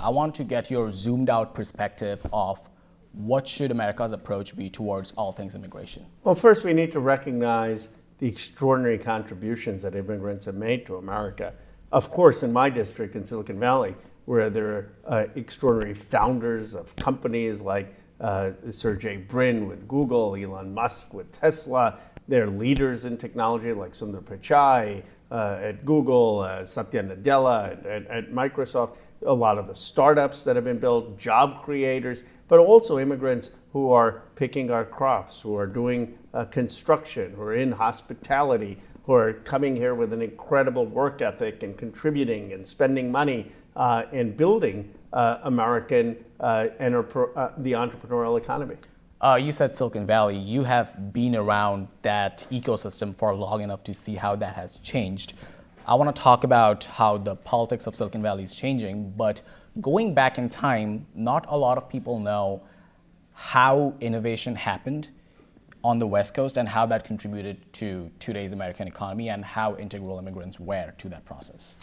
I want to get your zoomed out perspective of what should America's approach be towards all things immigration? Well, first we need to recognize the extraordinary contributions that immigrants have made to America. Of course, in my district in Silicon Valley, where there are extraordinary founders of companies like Sergey Brin with Google, Elon Musk with Tesla. They're leaders in technology like Sundar Pichai at Google, Satya Nadella at Microsoft. A lot of the startups that have been built, job creators, but also immigrants who are picking our crops, who are doing construction, who are in hospitality, who are coming here with an incredible work ethic and contributing and spending money and building American the entrepreneurial economy. You said Silicon Valley. You have been around that ecosystem for long enough to see how that has changed. I want to talk about how the politics of Silicon Valley is changing, but going back in time, not a lot of people know how innovation happened on the West Coast and how that contributed to today's American economy and how integral immigrants were to that process.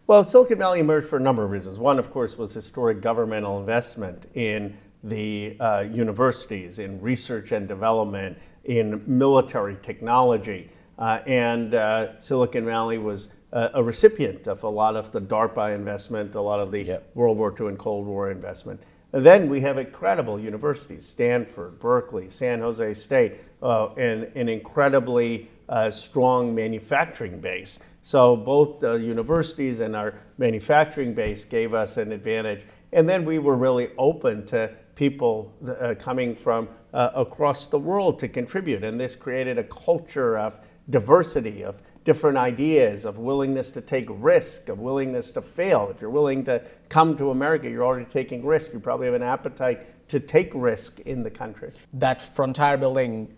Well, Silicon Valley emerged for a number of reasons. One, of course, was historic governmental investment in the universities, in research and development, in military technology. And Silicon Valley was a recipient of a lot of the DARPA investment, a lot of the World War II and Cold War investment. And then we have incredible universities, Stanford, Berkeley, San Jose State, and an incredibly strong manufacturing base. So both the universities and our manufacturing base gave us an advantage. And then we were really open to people coming from across the world to contribute. And this created a culture of diversity, of different ideas, of willingness to take risk, of willingness to fail. If you're willing to come to America, you're already taking risk. You probably have an appetite to take risk in the country. That frontier building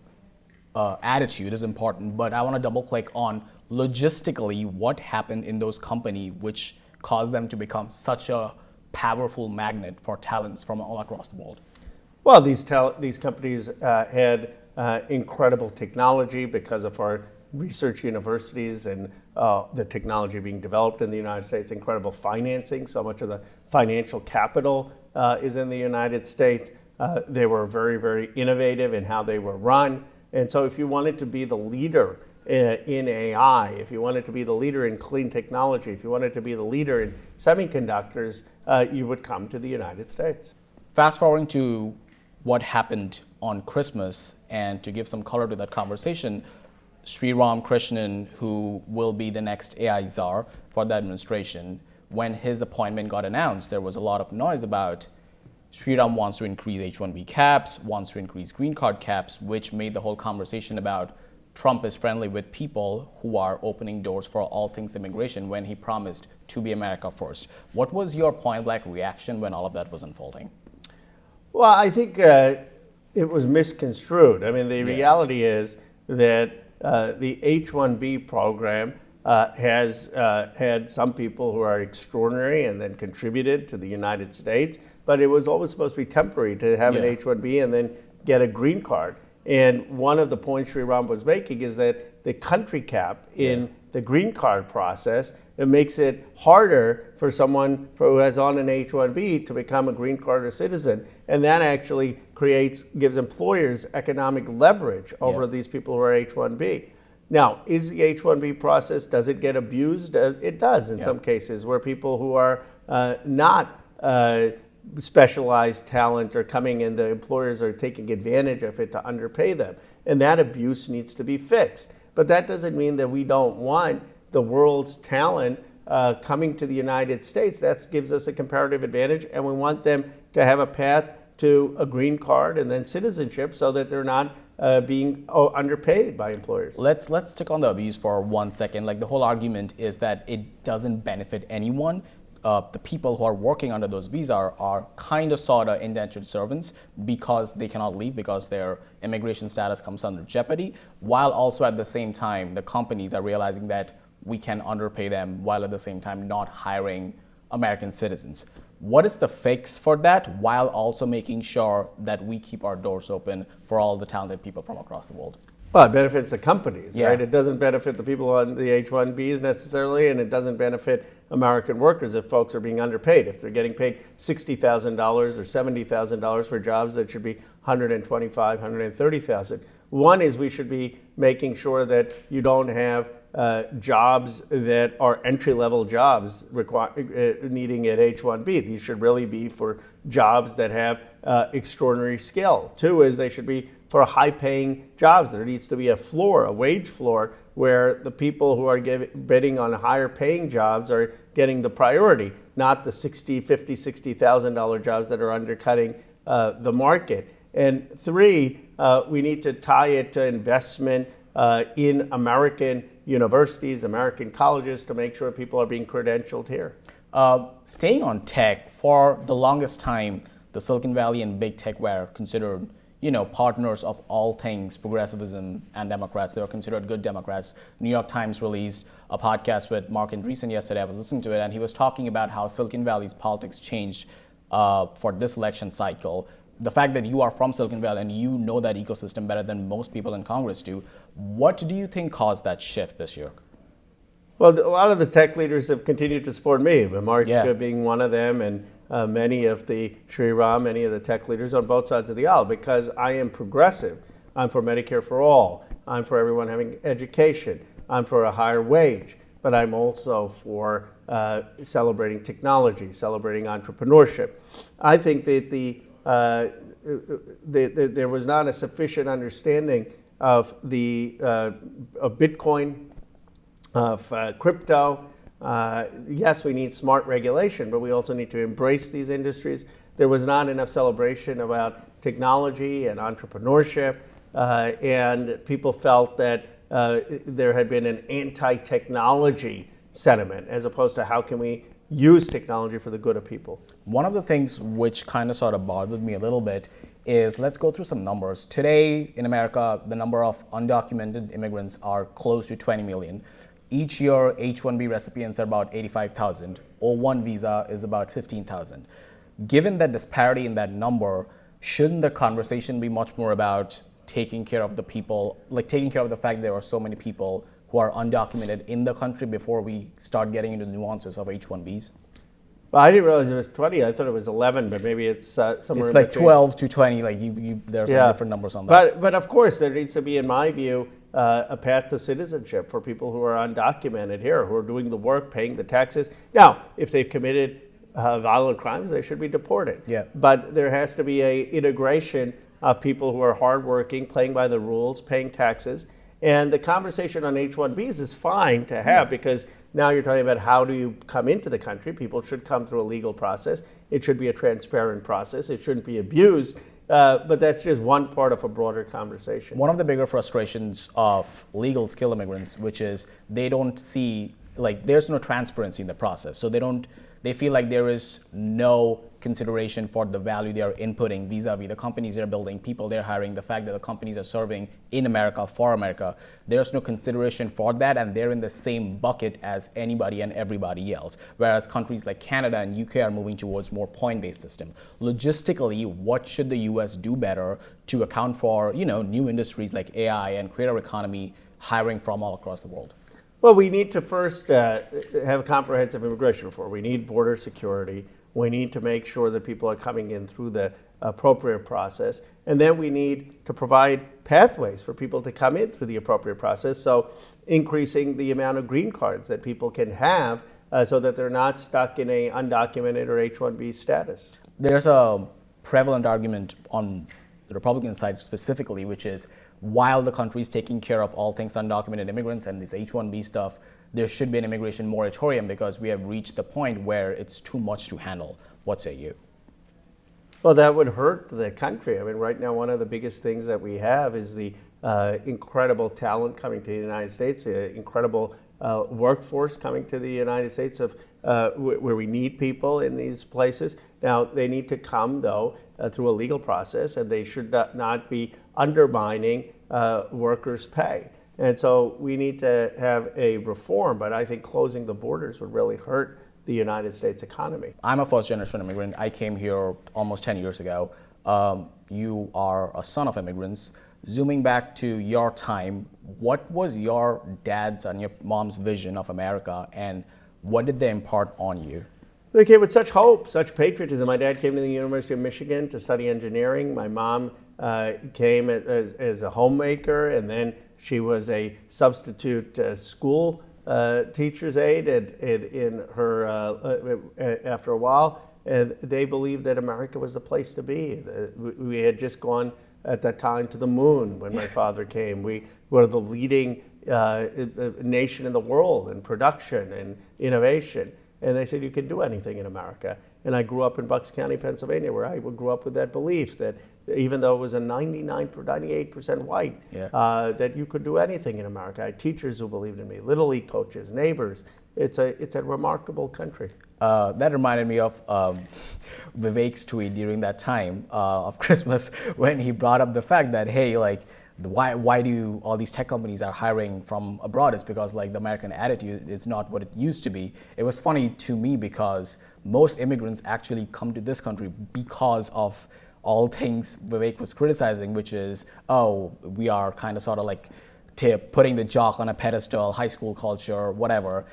attitude is important, but I want to double click on logistically what happened in those companies which caused them to become such a powerful magnet for talents from all across the world. Well, these companies had incredible technology because of our research universities and the technology being developed in the United States, incredible financing. So much of the financial capital is in the United States. They were very, very innovative in how they were run. And so if you wanted to be the leader in AI, if you wanted to be the leader in clean technology, if you wanted to be the leader in semiconductors, you would come to the United States. Fast forwarding to what happened on Christmas, and to give some color to that conversation, Sriram Krishnan, who will be the next AI czar for the administration, when his appointment got announced, there was a lot of noise about Sriram wants to increase H-1B caps, wants to increase green card caps, which made the whole conversation about Trump is friendly with people who are opening doors for all things immigration when he promised to be America first. What was your point-blank reaction when all of that was unfolding? Well, I think it was misconstrued. I mean, the reality is that the H-1B program has had some people who are extraordinary and then contributed to the United States, but it was always supposed to be temporary to have an H-1B and then get a green card. And one of the points Sriram was making is that the country cap in the green card process, it makes it harder for someone who has on an H-1B to become a green card or citizen. And that actually gives employers economic leverage over these people who are H-1B. Now, is the H-1B process, does it get abused? It does in some cases, where people who are not specialized talent are coming and the employers are taking advantage of it to underpay them. And that abuse needs to be fixed. But that doesn't mean that we don't want the world's talent coming to the United States. That gives us a comparative advantage, and we want them to have a path to a green card and then citizenship so that they're not being underpaid by employers. Let's stick on the abuse for 1 second. Like, the whole argument is that it doesn't benefit anyone. The people who are working under those visas are kind of sort of indentured servants because they cannot leave because their immigration status comes under jeopardy, while also at the same time the companies are realizing that we can underpay them while at the same time not hiring American citizens. What is the fix for that while also making sure that we keep our doors open for all the talented people from across the world? Well, it benefits the companies, Yeah. right? It doesn't benefit the people on the H-1Bs necessarily, and it doesn't benefit American workers if folks are being underpaid. If they're getting paid $60,000 or $70,000 for jobs that should be $125,000, $130,000. One is we should be making sure that you don't have jobs that are entry-level jobs needing an H-1B. These should really be for jobs that have extraordinary skill. Two is they should be for high-paying jobs. There needs to be a floor, a wage floor, where the people who are bidding on higher-paying jobs are getting the priority, not the $50,000, $60,000 jobs that are undercutting the market. And three, we need to tie it to investment in American universities, American colleges, to make sure people are being credentialed here. Staying on tech, for the longest time, the Silicon Valley and big tech were considered, partners of all things progressivism and Democrats. They were considered good Democrats. New York Times released a podcast with Mark Andreessen yesterday. I was listening to it, and he was talking about how Silicon Valley's politics changed for this election cycle. The fact that you are from Silicon Valley and you know that ecosystem better than most people in Congress do, what do you think caused that shift this year? Well, a lot of the tech leaders have continued to support me, Mark being one of them, and many of the many of the tech leaders on both sides of the aisle, because I am progressive. I'm for Medicare for all. I'm for everyone having education. I'm for a higher wage. But I'm also for celebrating technology, celebrating entrepreneurship. I think that there was not a sufficient understanding of of Bitcoin, of crypto. Yes, we need smart regulation, but we also need to embrace these industries. There was not enough celebration about technology and entrepreneurship, and people felt that there had been an anti-technology sentiment, as opposed to how can we use technology for the good of people. One of the things which kind of sort of bothered me a little bit is, let's go through some numbers. Today in America, the number of undocumented immigrants are close to 20 million. Each year, H-1B recipients are about 85,000. O-1 visa is about 15,000. Given that disparity in that number, shouldn't the conversation be much more about taking care of the people, like taking care of the fact there are so many people who are undocumented in the country before we start getting into the nuances of H-1Bs? Well, I didn't realize it was 20. I thought it was 11, but maybe it's somewhere It's in like between. 12 to 20. Like there's different numbers on that. But of course, there needs to be, in my view, a path to citizenship for people who are undocumented here, who are doing the work, paying the taxes. Now, if they've committed violent crimes, they should be deported. Yeah. But there has to be an integration of people who are hardworking, playing by the rules, paying taxes. And the conversation on H-1Bs is fine to have, because now you're talking about how do you come into the country. People should come through a legal process. It should be a transparent process. It shouldn't be abused. But that's just one part of a broader conversation. One of the bigger frustrations of legal skill immigrants, which is they don't see, like, there's no transparency in the process. So they feel like there is no consideration for the value they are inputting vis-a-vis the companies they're building, people they're hiring, the fact that the companies are serving in America, for America. There's no consideration for that, and they're in the same bucket as anybody and everybody else. Whereas countries like Canada and UK are moving towards more point-based system. Logistically, what should the US do better to account for, new industries like AI and creator economy hiring from all across the world? Well, we need to first have comprehensive immigration reform. We need border security. We need to make sure that people are coming in through the appropriate process. And then we need to provide pathways for people to come in through the appropriate process. So increasing the amount of green cards that people can have so that they're not stuck in a undocumented or H-1B status. There's a prevalent argument on the Republican side specifically, which is while the country is taking care of all things undocumented immigrants and this H-1B stuff, there should be an immigration moratorium because we have reached the point where it's too much to handle. What say you? Well, that would hurt the country. I mean, right now, one of the biggest things that we have is the incredible talent coming to the United States, the incredible workforce coming to the United States where we need people in these places. Now, they need to come, though, through a legal process, and they should not be undermining workers' pay. And so we need to have a reform, but I think closing the borders would really hurt the United States economy. I'm a first-generation immigrant. I came here almost 10 years ago. You are a son of immigrants. zooming back to your time, what was your dad's and your mom's vision of America, and what did they impart on you? They came with such hope, such patriotism. My dad came to the University of Michigan to study engineering. My mom came as a homemaker, and then she was a substitute school teacher's aide in her after a while. And they believed that America was the place to be. We had just gone at that time to the moon when my father came. We were the leading nation in the world in production and innovation. And they said, you can do anything in America. And I grew up in Bucks County, Pennsylvania, where I grew up with that belief that even though it was a 98% white, that you could do anything in America. I had teachers who believed in me, Little League coaches, neighbors. It's a remarkable country. That reminded me of Vivek's tweet during that time of Christmas when he brought up the fact that, hey, like, why do all these tech companies are hiring from abroad? It's because like the American attitude is not what it used to be. It was funny to me because most immigrants actually come to this country because of all things Vivek was criticizing, which is, oh, we are kind of sort of like putting the jock on a pedestal, high school culture, whatever.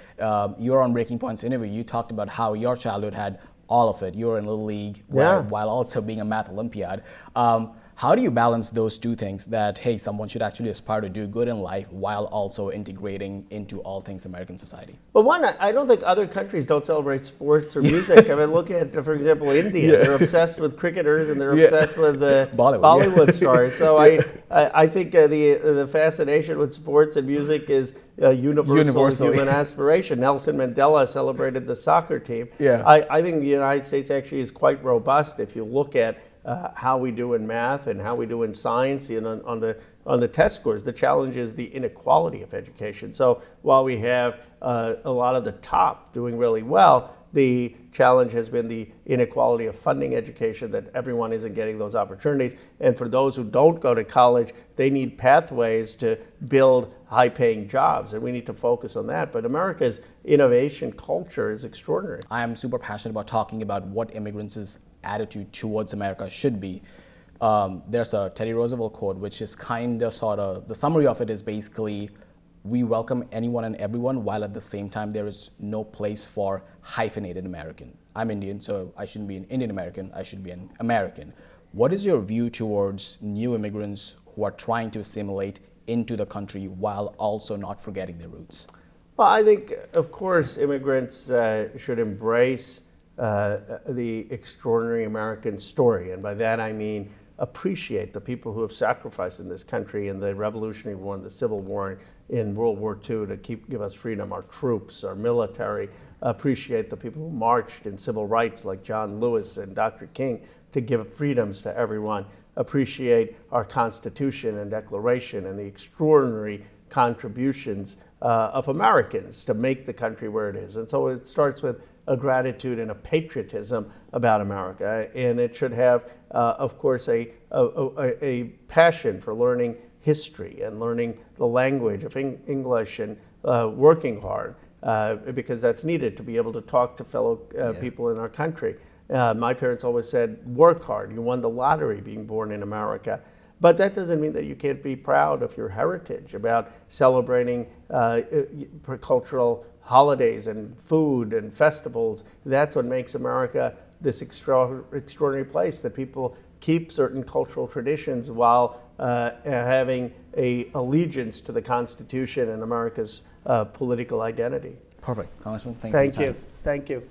You're on Breaking Point's interview, you talked about how your childhood had all of it. You were in Little League while also being a math Olympiad. How do you balance those two things that, hey, someone should actually aspire to do good in life while also integrating into all things American society? Well, one, I don't think other countries don't celebrate sports or music. I mean, look at, for example, India. They're obsessed with cricketers and they're obsessed with Bollywood stars. So I think the fascination with sports and music is universal human aspiration. Nelson Mandela celebrated the soccer team. I think the United States actually is quite robust if you look at how we do in math and how we do in science and on the test scores. The challenge is the inequality of education. So while we have a lot of the top doing really well, the challenge has been the inequality of funding education, that everyone isn't getting those opportunities. And for those who don't go to college, they need pathways to build high-paying jobs, and we need to focus on that. But America's innovation culture is extraordinary. I am super passionate about talking about what immigrants' attitude towards America should be. There's a Teddy Roosevelt quote, which is kind of sort of, the summary of it is basically, we welcome anyone and everyone, while at the same time there is no place for hyphenated American. I'm Indian, so I shouldn't be an Indian American, I should be an American. What is your view towards new immigrants who are trying to assimilate into the country while also not forgetting their roots? Well, I think, of course, immigrants should embrace the extraordinary American story. And by that I mean appreciate the people who have sacrificed in this country in the Revolutionary War and the Civil War, in World War II to give us freedom, our troops, our military. Appreciate the people who marched in civil rights like John Lewis and Dr. King to give freedoms to everyone. Appreciate our Constitution and Declaration and the extraordinary contributions of Americans to make the country where it is. And so it starts with a gratitude and a patriotism about America. And it should have, of course, a passion for learning history and learning the language of English and working hard because that's needed to be able to talk to fellow people in our country. My parents always said, work hard. You won the lottery being born in America. But that doesn't mean that you can't be proud of your heritage, about celebrating cultural holidays and food and festivals. That's what makes America this extraordinary place, that people keep certain cultural traditions while having an allegiance to the Constitution and America's political identity. Perfect. Congressman, thank you. Thank you.